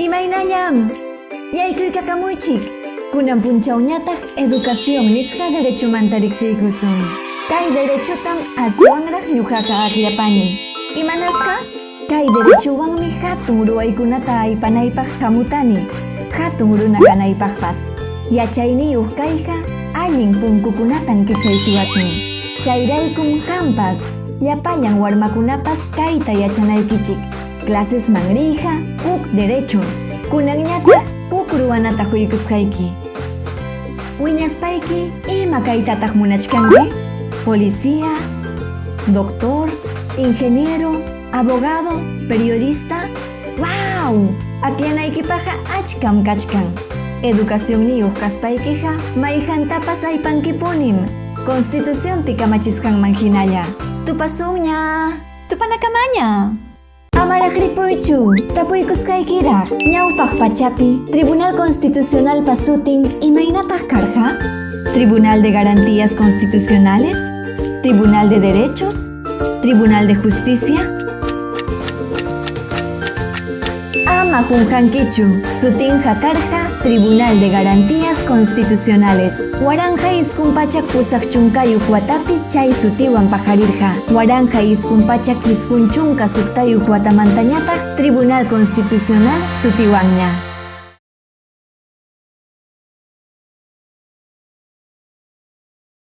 Imaynallam, yaykuykakamunchik. Kunan punchawñataq educación nisqa derechomanta riqsiykusun. Kay derechotam aswanraq ñuqaqa aqllapani. Imanasqa? Kay derechowanmi hatun ruwaykunata aypanaypaq hamutani. Hatun runa kanaypaqpas. Yachayniyuq kayqa allin punkukunatan kichaysiwasun. Chayraykum hampas llapallan warmakunapas kayta yachanaykichik. Clasesman riyqa huk derecho. Kunanñataq huk ruwanata quykusqayki. Wiñaspayki ima kaytataq munachkanki? Policía, doctor, ingeniero, abogado, periodista. ¡Wow! Aklanaykipaqa achkam kachkan. Educación niyuq kaspaykiqa mayhantapas aypankipunim. Constitucionpi kamachisqanman hinalla. Tupasunña, tupanakamaña. Amaraq ripuychu, tapuykusqaykiraq. Ñawpaq pachapi, Tribunal Constitucional pasutin imaynataq karqa? Tribunal de Garantías Constitucionales, Tribunal de Derechos, Tribunal de Justicia. Ama junjankichu, sutinqa karqa Tribunal de Garantías Constitucionales. Waranja isqunpachak pusaq chunkayuq watapi chay sutiwan pajarirqa. Waranja isqunpachak isqun chunka suqtayuq watamantañataq Tribunal Constitucional sutiwanña.